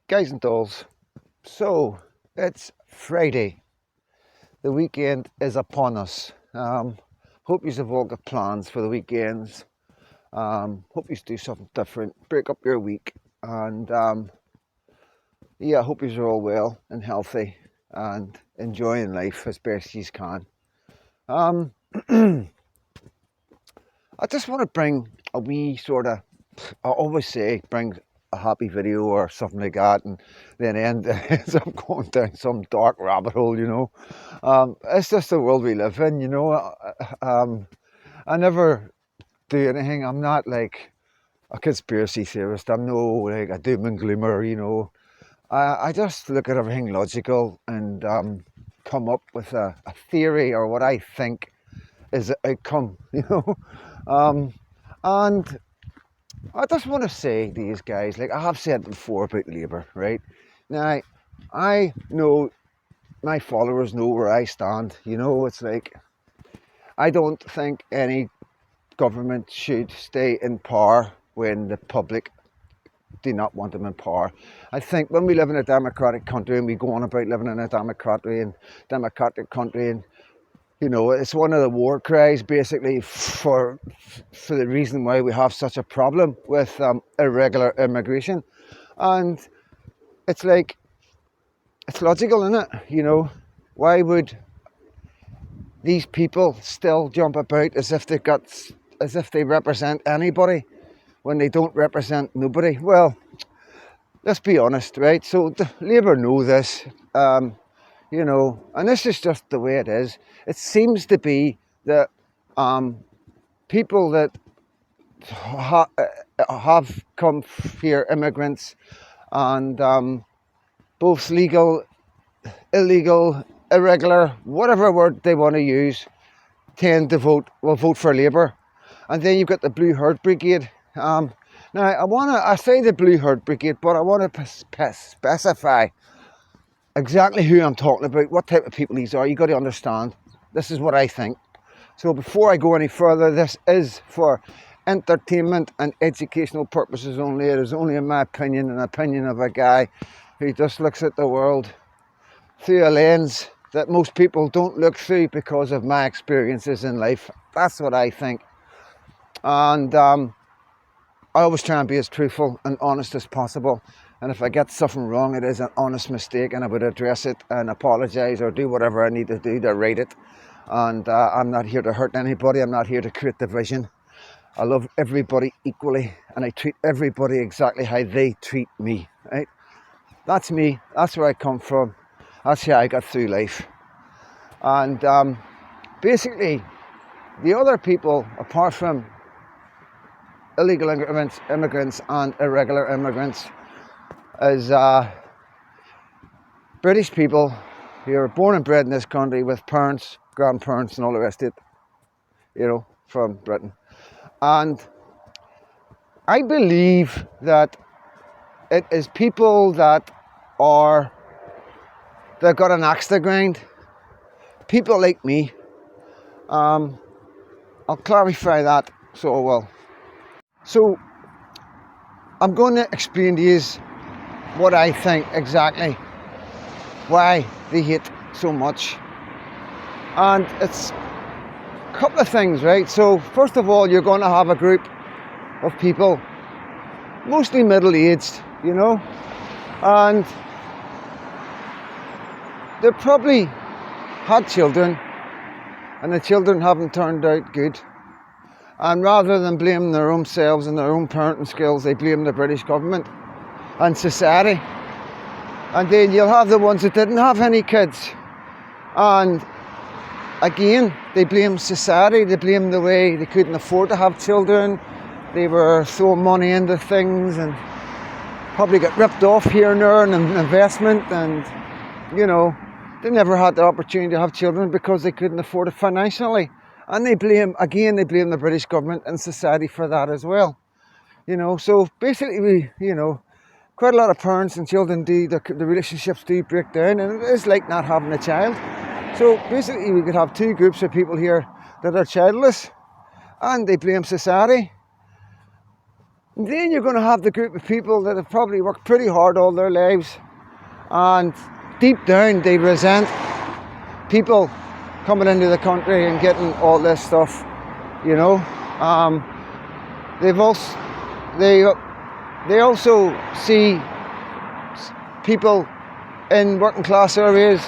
Guys and dolls, so it's Friday. The weekend is upon us. Hope you have all got plans for the weekends. Hope you do something different, break up your week, and yeah, hope you are all well and healthy and enjoying life as best you can. Um, I just want to bring a wee sort of, I always say bring a happy video or something like that, and then ends up going down some dark rabbit hole. It's just the world we live in. I never do anything. I'm not like a conspiracy theorist. I'm no like a doom and gloomer. I just look at everything logical and come up with a theory or what I think is the outcome. Um, and I just want to say to these guys, like I have said before about Labour, right? Now, I know my followers know where I stand. It's like I don't think any government should stay in power when the public do not want them in power. I think when we live in a democratic country and we go on about living in a democratic country and it's one of the war cries basically for the reason why we have such a problem with irregular immigration. And it's like, it's logical, isn't it? Why would these people still jump about as if they represent anybody when they don't represent nobody? Well, let's be honest, right? So the Labour know this. And this is just the way it is. It seems to be that people that have come here, immigrants, and both legal, illegal, irregular, whatever word they want to use, tend to will vote for Labour. And then you've got the Blue Herd Brigade. Now, I say the Blue Herd Brigade, but I want to specify exactly who I'm talking about, what type of people these are. You've got to understand, this is what I think. So before I go any further, this is for entertainment and educational purposes only. It is only, in my opinion, an opinion of a guy who just looks at the world through a lens that most people don't look through because of my experiences in life. That's what I think. And I always try and be as truthful and honest as possible. And if I get something wrong, it is an honest mistake, and I would address it and apologise or do whatever I need to do to right it. And I'm not here to hurt anybody. I'm not here to create division. I love everybody equally, and I treat everybody exactly how they treat me. Right? That's me. That's where I come from. That's how I got through life. And basically, the other people, apart from illegal immigrants and irregular immigrants, is British people who are born and bred in this country with parents, grandparents and all the rest of it, from Britain. And I believe that it is people that got an axe to grind. People like me. I'll clarify that so I will. So I'm going to explain to you what I think exactly, why they hate so much. And it's a couple of things, right? So first of all, you're going to have a group of people, mostly middle-aged, and they probably had children, and the children haven't turned out good. And rather than blaming their own selves and their own parenting skills, they blame the British government and society. And then you'll have the ones that didn't have any kids, and again they blame society. They blame the way they couldn't afford to have children. They were throwing money into things and probably got ripped off here and there in an investment, and they never had the opportunity to have children because they couldn't afford it financially. And they blame the British government and society for that as well. So basically quite a lot of parents and children the relationships do break down, and it is like not having a child. So basically we could have two groups of people here that are childless, and they blame society. And then you're going to have the group of people that have probably worked pretty hard all their lives, and deep down they resent people coming into the country and getting all this stuff, you know. They've also they also see people in working class areas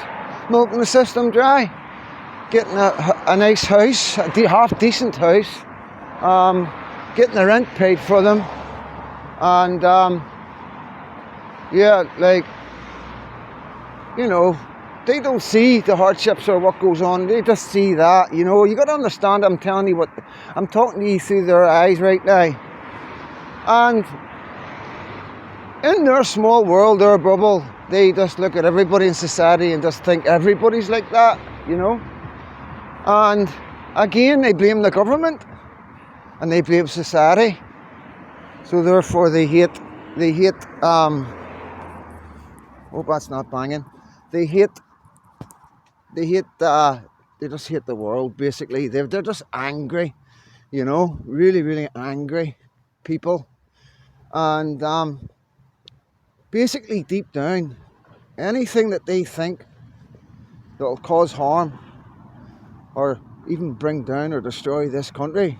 milking the system dry, getting a nice house, a half decent house, getting the rent paid for them, and yeah, like, you know, they don't see the hardships or what goes on. They just see that, you know. You got to understand, I'm telling you what, I'm talking to you through their eyes right now. And in their small world, their bubble, they just look at everybody in society and just think everybody's like that, you know. And again, they blame the government and they blame society. So therefore they hate, hope that's not banging. They just hate the world, basically. They're just angry, you know, really, really angry people. And basically, deep down, anything that they think that will cause harm or even bring down or destroy this country,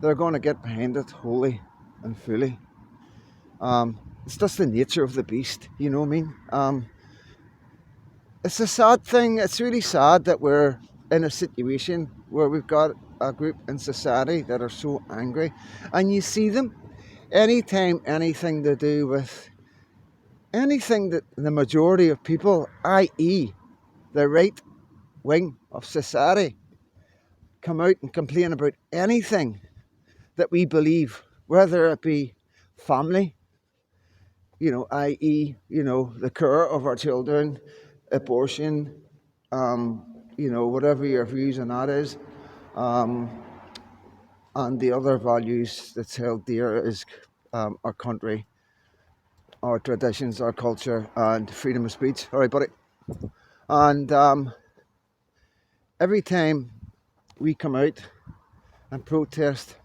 they're going to get behind it wholly and fully. It's just the nature of the beast, you know what I mean? It's a sad thing. It's really sad that we're in a situation where we've got a group in society that are so angry, and you see them anytime anything to do with anything that the majority of people, i.e. the right wing of society, come out and complain about anything that we believe, whether it be family, you know, i.e., you know, the care of our children, abortion, you know, whatever your views on that is, and the other values that's held dear is our country, our traditions, our culture, and freedom of speech. All right, buddy. And every time we come out and protest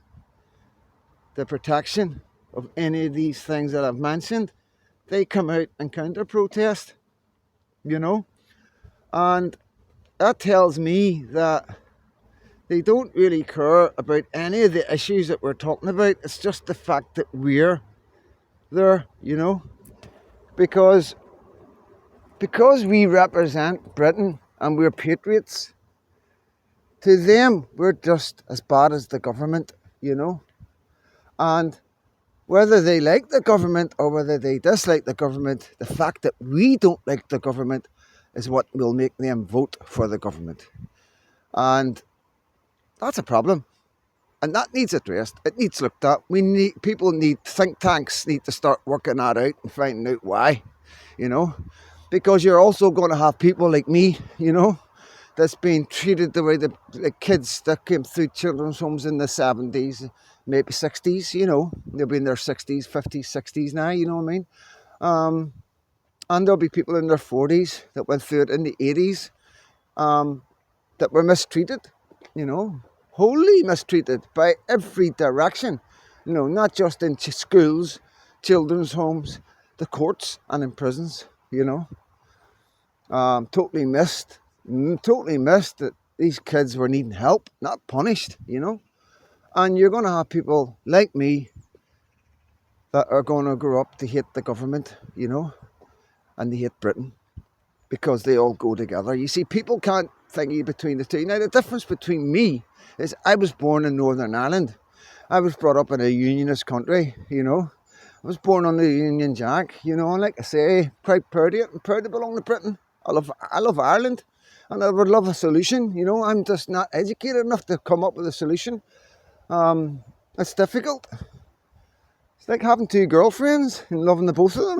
the protection of any of these things that I've mentioned, they come out and counter protest, you know. And that tells me that they don't really care about any of the issues that we're talking about. It's just the fact that we're there, you know, because we represent Britain and we're patriots. To them, we're just as bad as the government, you know. And whether they like the government or whether they dislike the government, the fact that we don't like the government is what will make them vote for the government. And that's a problem. And that needs addressed. It needs looked at. Think tanks need to start working that out and finding out why, you know. Because you're also going to have people like me, you know, that's being treated the way the kids that came through children's homes in the 70s, maybe 60s, you know. They'll be in their 60s, 50s, 60s now, you know what I mean? And there'll be people in their 40s that went through it in the 80s that were mistreated, you know, wholly mistreated by every direction, you know, not just in schools, children's homes, the courts and in prisons, you know. Totally missed that these kids were needing help, not punished, you know. And you're going to have people like me that are going to grow up to hate the government, you know, and they hate Britain because they all go together. You see, people can't think between the two. Now, the difference between me is I was born in Northern Ireland. I was brought up in a unionist country, you know. I was born on the Union Jack, you know, and like I say, quite proud of it and proud to belong to Britain. I love Ireland, and I would love a solution, you know. I'm just not educated enough to come up with a solution. It's difficult. It's like having two girlfriends and loving the both of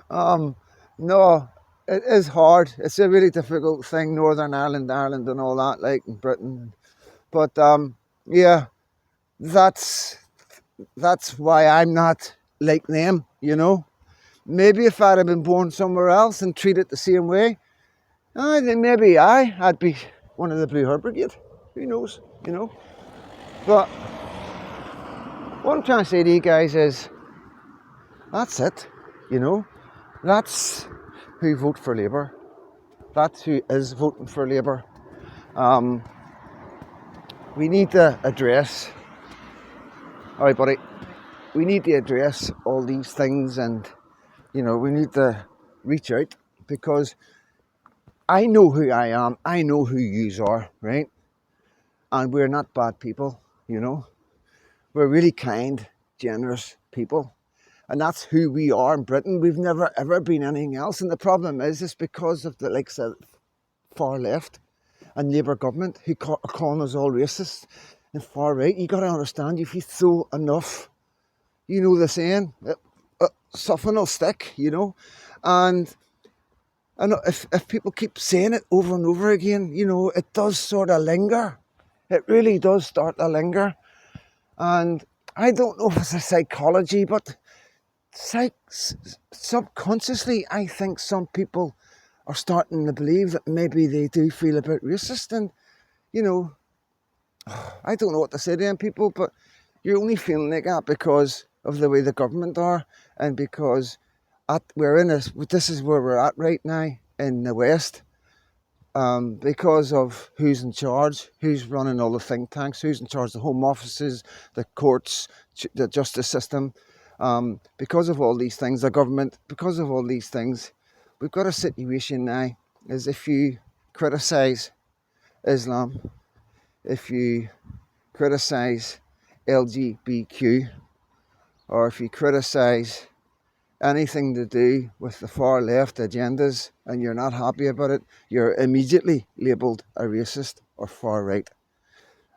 them. No, it is hard. It's a really difficult thing, Northern Ireland and all that, like in Britain. But yeah, that's why I'm not like them, you know. Maybe if I'd have been born somewhere else and treated the same way, then maybe I'd be one of the Blue Heart Brigade. Who knows, you know. But What I'm trying to say to you guys is, that's it, you know. That's who vote for Labour. That's who is voting for Labour. We need to address, all right, buddy, we need to address all these things, and, you know, we need to reach out, because I know who I am, I know who yous are, right? And we're not bad people, you know. We're really kind, generous people. And that's who we are in Britain. We've never ever been anything else. And the problem is, it's because of the likes of far left and Labour government who are calling us all racist and far right. You got to understand, if you throw enough, you know the saying, something will stick, you know. And if people keep saying it over and over again, you know, it does sort of linger. It really does start to linger. And I don't know if it's a psychology, but subconsciously, I think some people are starting to believe that maybe they do feel a bit racist. And, you know, I don't know what to say to them people, but you're only feeling like that because of the way the government are, and because this is where we're at right now in the West. Because of who's in charge, who's running all the think tanks, who's in charge of the home offices, the courts, the justice system. Because of all these things, the government, because of all these things, we've got a situation now, is if you criticise Islam, if you criticise LGBTQ, or if you criticise anything to do with the far left agendas and you're not happy about it, you're immediately labelled a racist or far right.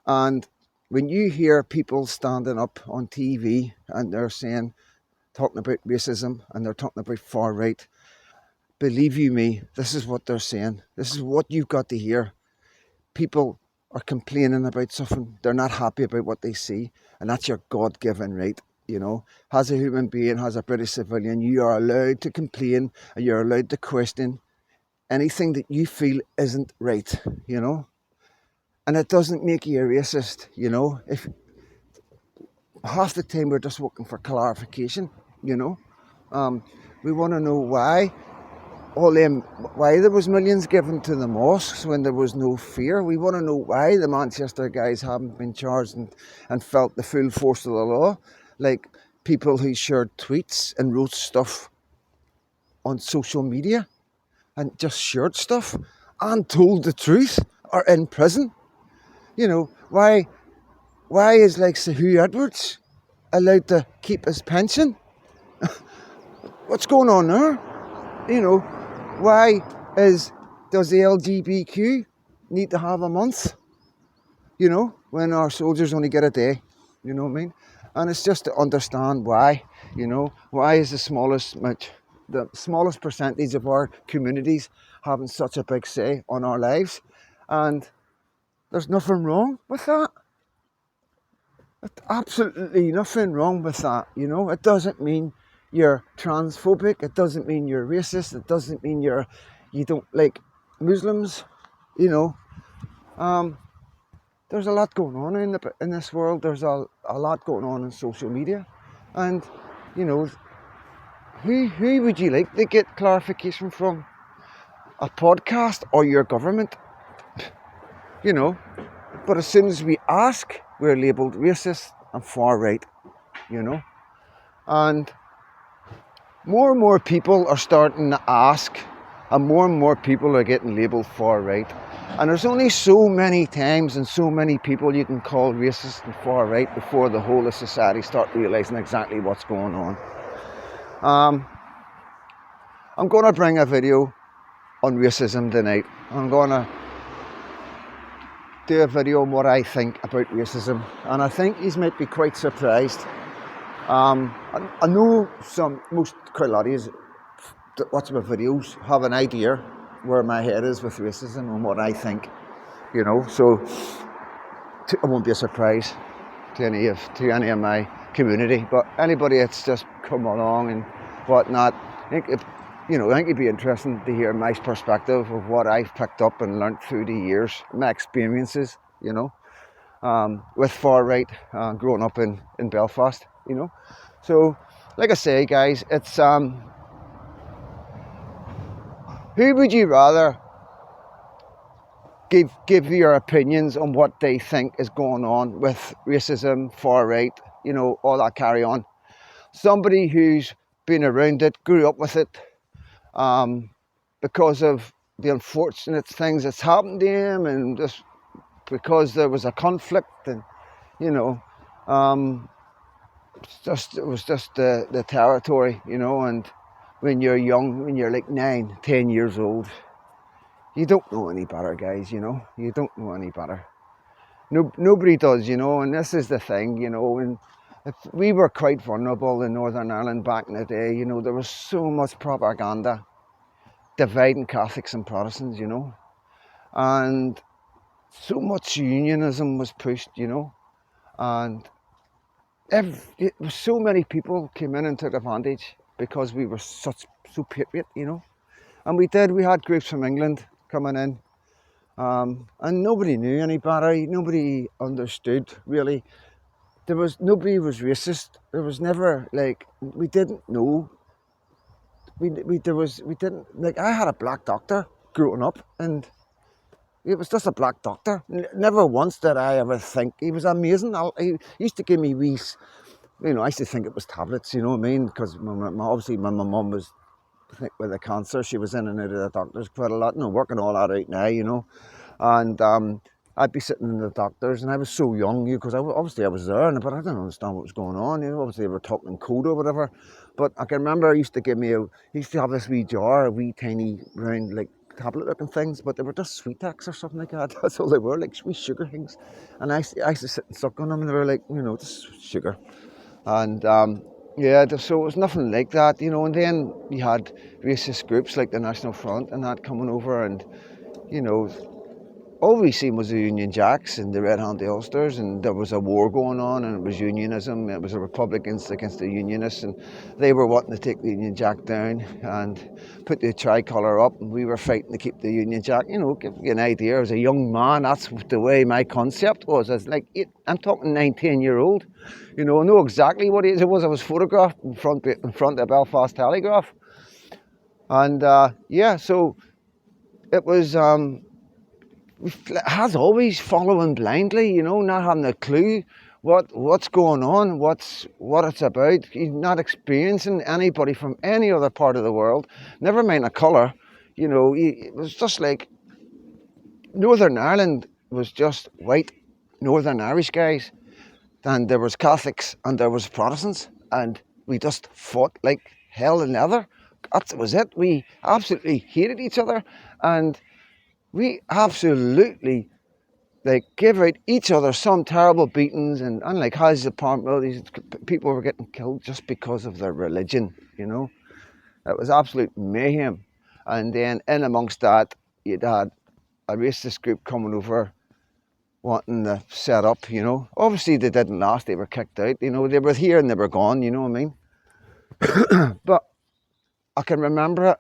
And when you hear people standing up on TV and they're talking about racism and they're talking about far right, believe you me, this is what they're saying. This is what you've got to hear. People are complaining about something. They're not happy about what they see, and that's your God-given right. You know, as a human being, as a British civilian, you are allowed to complain and you're allowed to question anything that you feel isn't right, you know. And it doesn't make you a racist, you know. If half the time we're just looking for clarification, you know. We want to know why there was millions given to the mosques when there was no fear. We want to know why the Manchester guys haven't been charged and felt the full force of the law, like people who shared tweets and wrote stuff on social media and just shared stuff and told the truth are in prison. You know, why is like Sahu Edwards allowed to keep his pension? What's going on there? You know, why does the LGBTQ need to have a month? You know, when our soldiers only get a day, you know what I mean? And it's just to understand why, you know, why is the smallest percentage of our communities having such a big say on our lives? And there's nothing wrong with that. There's absolutely nothing wrong with that, you know. It doesn't mean you're transphobic, it doesn't mean you're racist, it doesn't mean you don't like Muslims, you know. There's a lot going on in this world. There's a lot going on in social media, and you know, who would you like to get clarification from? A podcast or your government? You know, but as soon as we ask, we're labelled racist and far right, you know, and more people are starting to ask, and more people are getting labelled far right. And there's only so many times and so many people you can call racist and far right before the whole of society start realising exactly what's going on. I'm going to bring a video on racism tonight. I'm going to do a video on what I think about racism, and I think you might be quite surprised. I know quite a lot of you that watch my videos have an idea where my head is with racism and what I think, you know, so it won't be a surprise to any of my community, but anybody that's just come along and whatnot, I think it'd be interesting to hear my perspective of what I've picked up and learnt through the years, my experiences, you know. with far right growing up in Belfast, So, like I say, guys, it's who would you rather give your opinions on what they think is going on with racism, far right, all that carry on. Somebody who's been around it, grew up with it, because of the unfortunate things that's happened to him, and just because there was a conflict, and um, it was just the territory, and when you're young, when you're like 9, 10 years old, you don't know any better, guys. You don't know any better. No, nobody does, and this is the thing, and we were quite vulnerable in Northern Ireland back in the day. There was so much propaganda dividing Catholics and Protestants, and so much unionism was pushed, and so many people came in and took advantage because we were so patriot, and we had groups from England coming in, and nobody knew any better. Nobody understood really. Nobody was racist. There was never we didn't know. We didn't I had a black doctor growing up, and it was just a black doctor. Never once did I ever think he was amazing. He used to give me wee, I used to think it was tablets. You know what I mean? Because obviously my mum was with the cancer. She was in and out of the doctors quite a lot, working all that out now. And I'd be sitting in the doctors, and I was so young, because obviously I was there, but I didn't understand what was going on. Obviously they were talking code or whatever. But I can remember he used to have this wee jar, a wee tiny round tablet-looking things, but they were just sweet-ex or something like that. That's all they were, like sweet sugar things. And I used to sit and suck on them, and they were like, just sugar. And yeah, so it was nothing like that, and then you had racist groups like the National Front and that coming over, and all we seen was the Union Jacks and the red-handed Ulsters, and there was a war going on, and it was unionism. It was the Republicans against the Unionists, and they were wanting to take the Union Jack down and put the tricolour up, and we were fighting to keep the Union Jack. Give you an idea, as a young man, that's the way my concept was. I'm talking 9, 10-year-old. I know exactly what it was. I was photographed in front of the Belfast Telegraph, and yeah, so it was. Has always following blindly, not having a clue what's going on, what it's about. He's not experiencing anybody from any other part of the world, never mind a colour. It was just like Northern Ireland was just white Northern Irish guys, and there was Catholics and there was Protestants, and we just fought like hell and leather. That was it. We absolutely hated each other, and we absolutely give out each other some terrible beatings, and unlike houses of Parkville, these people were getting killed just because of their religion. It was absolute mayhem. And then in amongst that, you'd had a racist group coming over wanting to set up. Obviously they didn't last. They were kicked out. They were here and they were gone. You know what I mean? But I can remember it.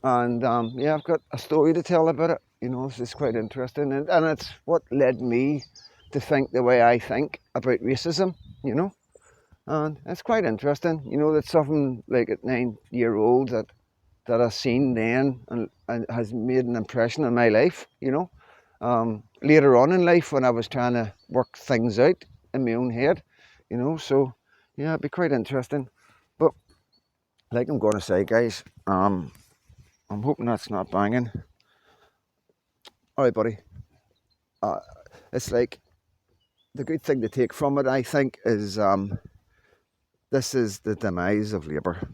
And yeah, I've got a story to tell about it. It's quite interesting, and it's what led me to think the way I think about racism. And it's quite interesting. That something like at 9-year-old that I've seen then and has made an impression on my life. Later on in life, when I was trying to work things out in my own head. So yeah, it'd be quite interesting. But like I'm going to say, guys, I'm hoping that's not banging. All right, buddy. It's like the good thing to take from it, I think, is this is the demise of Labour,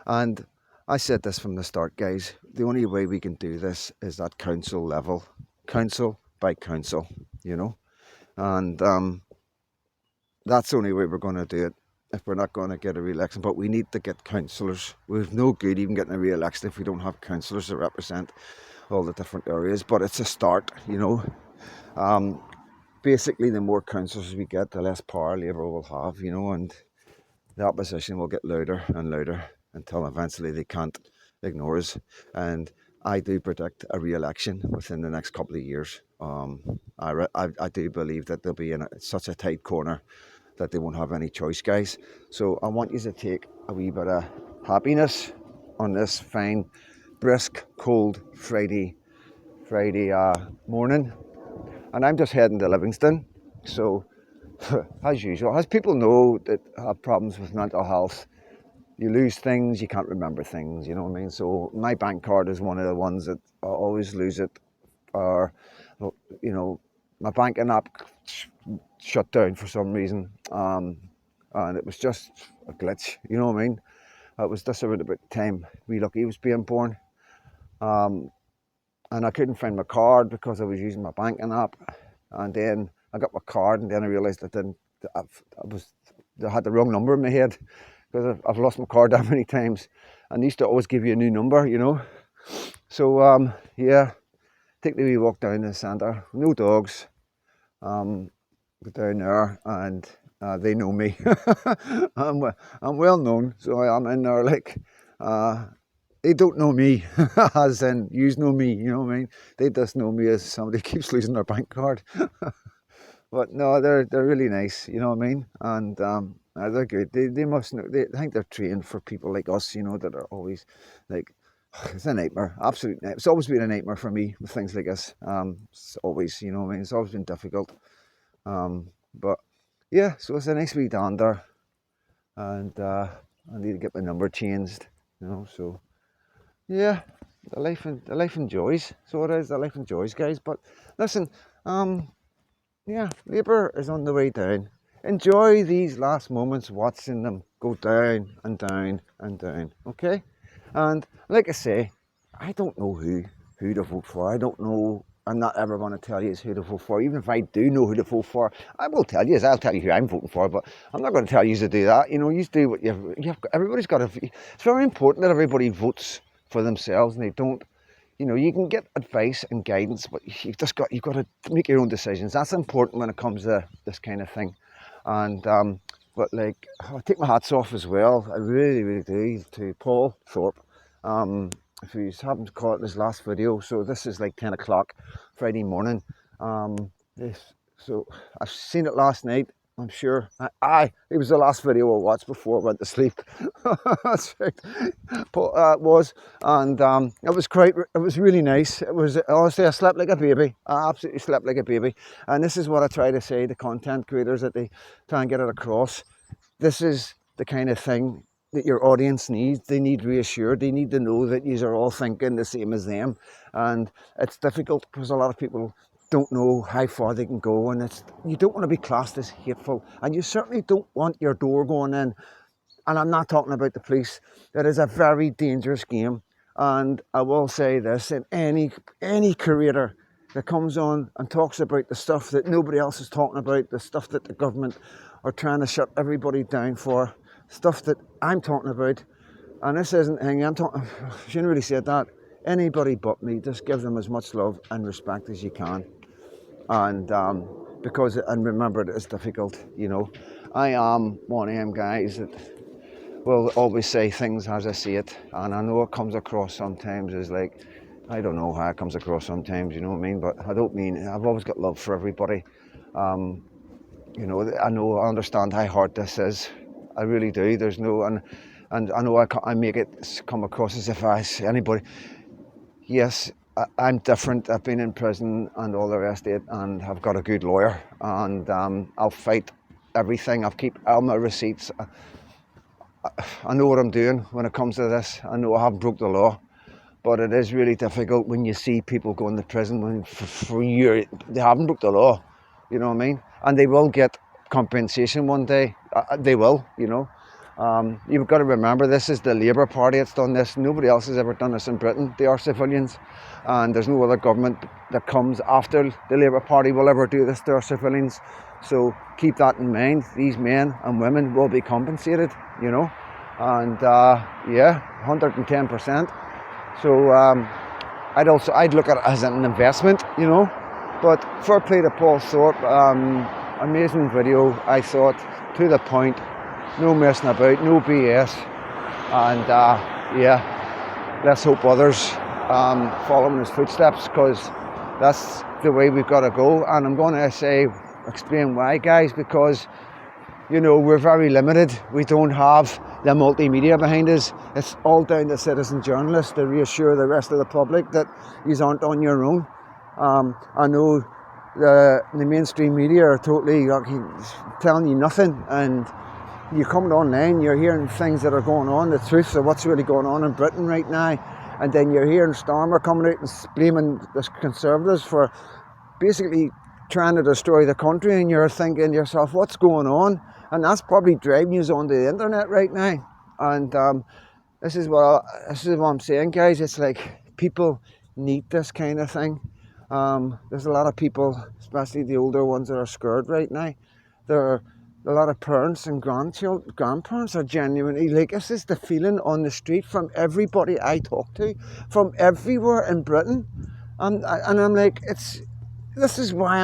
And I said this from the start, guys. The only way we can do this is at council level, council by council, And that's the only way we're going to do it if we're not going to get a re-election. But we need to get councillors. We've no good even getting a re-election if we don't have councillors that represent all the different areas. But it's a start, Basically, the more councillors we get, the less power Labour will have, and the opposition will get louder and louder until eventually they can't ignore us. And I do predict a re-election within the next couple of years. I do believe that they'll be in such a tight corner that they won't have any choice, guys. So I want you to take a wee bit of happiness on this fine, brisk, cold Friday morning, and I'm just heading to Livingston. So, as usual, as people know that have problems with mental health, you lose things, you can't remember things, you know what I mean? So my bank card is one of the ones that I always lose it, or, you know, my banking app shut down for some reason, and it was just a glitch, you know what I mean? It was just about the time wee Lucky was being born, and I couldn't find my card because I was using my banking app, and then I got my card, and then I realised I had the wrong number in my head, because I've lost my card that many times, and they used to always give you a new number, you know. So yeah, take the wee walk down to the centre, no dogs, go down there, and they know me. I'm well known, so I'm in there like, they don't know me, as in yous know me, you know what I mean? They just know me as somebody who keeps losing their bank card. But no, they're really nice, you know what I mean? And they're good. They must know. I think they're trained for people like us, you know, that are always like, it's a nightmare, absolute nightmare. It's always been a nightmare for me with things like this. It's always, you know what I mean? It's always been difficult. But yeah, so it's a nice wee dander, and I need to get my number changed, you know. So yeah, the life enjoys. So it is. The life enjoys, guys. But listen, yeah, Labour is on the way down. Enjoy these last moments watching them go down and down and down, okay? And like I say, I don't know who to vote for. I don't know. I'm not ever going to tell you who to vote for. Even if I do know who to vote for, I will tell you. I'll tell you who I'm voting for, but I'm not going to tell you to do that. You know, you do what you've got. Everybody's got to. It's very important that everybody votes for themselves, and they don't. You know, you can get advice and guidance, but you've got to make your own decisions. That's important when it comes to this kind of thing. And but like, I take my hats off as well. I really, really do, to Paul Thorpe. If you haven't caught this last video, so this is like 10 o'clock Friday morning. So I've seen it last night. I'm sure. It was the last video I watched before I went to sleep. That's right. It was, and it was great. It was really nice. It was, honestly, I slept like a baby. I absolutely slept like a baby. And this is what I try to say to content creators, that they try and get it across. This is the kind of thing that your audience needs. They need reassured. They need to know that you are all thinking the same as them. And it's difficult because a lot of people don't know how far they can go, and you don't want to be classed as hateful, and you certainly don't want your door going in. And I'm not talking about the police. It is a very dangerous game. And I will say this, in any creator that comes on and talks about the stuff that nobody else is talking about, the stuff that the government are trying to shut everybody down for, stuff that I'm talking about, and this isn't hanging, I shouldn't really say that. Anybody but me, just give them as much love and respect as you can. And and remember, it is difficult, you know. I am one of them guys that will always say things as I see it, and I know it comes across sometimes as like, I don't know how it comes across sometimes, you know what I mean, but I don't mean, I've always got love for everybody. You know, I understand how hard this is. I really do. There's no, and I know I make it come across as if anybody. Yes, I'm different. I've been in prison and all the rest of it, and I've got a good lawyer, and I'll fight everything. I'll keep all my receipts. I know what I'm doing when it comes to this. I know I haven't broke the law, but it is really difficult when you see people going to prison when for years they haven't broke the law. You know what I mean? And they will get compensation one day. They will, you know. You've got to remember, this is the Labour Party that's done this. Nobody else has ever done this in Britain. They are civilians, and there's no other government that comes after the Labour Party will ever do this to our civilians. So keep that in mind. These men and women will be compensated, you know, and yeah, 110%. So I'd look at it as an investment, you know. But fair play to Paul Thorpe. Amazing video, I thought, to the point. No messing about, no BS, and yeah, let's hope others following his footsteps, because that's the way we've got to go. And I'm going to explain why, guys, because you know, we're very limited. We don't have the multimedia behind us. It's all down to citizen journalists to reassure the rest of the public that you aren't on your own. I know the mainstream media are totally telling you nothing, and you're coming online, you're hearing things that are going on, the truths of what's really going on in Britain right now, and then you're hearing Starmer coming out and blaming the Conservatives for basically trying to destroy the country, and you're thinking to yourself, what's going on? And that's probably driving you onto the internet right now. And this is what I'm saying, guys. It's like people need this kind of thing. There's a lot of people, especially the older ones, that are scared right now. There are a lot of parents and grandparents are genuinely like, this is the feeling on the street from everybody I talk to, from everywhere in Britain. And I'm like, this is why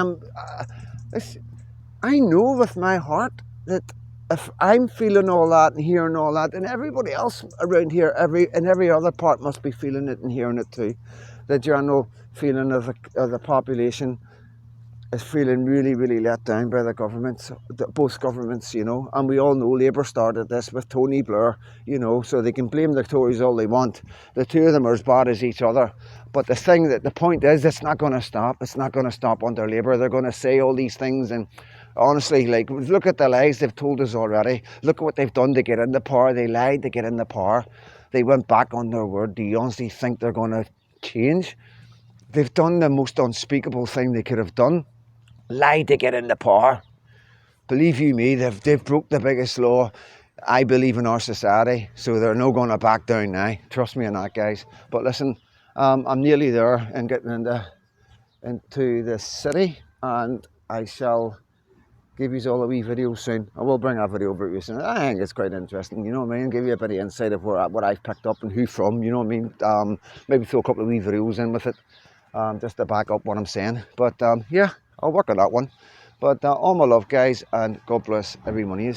I know with my heart that if I'm feeling all that and hearing all that, then everybody else around here, in every other part, must be feeling it and hearing it too. The general feeling of the population is feeling really, really let down by the governments, both governments, you know. And we all know Labour started this with Tony Blair, you know, so they can blame the Tories all they want. The two of them are as bad as each other. But the point is, it's not going to stop. It's not going to stop under Labour. They're going to say all these things, and honestly, like, look at the lies they've told us already. Look at what they've done to get in the power. They lied to get in the power. They went back on their word. Do you honestly think they're going to change? They've done the most unspeakable thing they could have done. Lied to get in the power. Believe you me, they've broke the biggest law, I believe, in our society. So they're no going to back down now. Trust me on that, guys. But listen, I'm nearly there and getting into the city, and I shall give you all a wee video soon. I will bring a video about you soon. I think it's quite interesting, you know what I mean? Give you a bit of insight of what I've picked up and who from, you know what I mean? Maybe throw a couple of wee videos in with it, just to back up what I'm saying. But yeah, I'll work on that one. But all my love, guys, and God bless every one of you.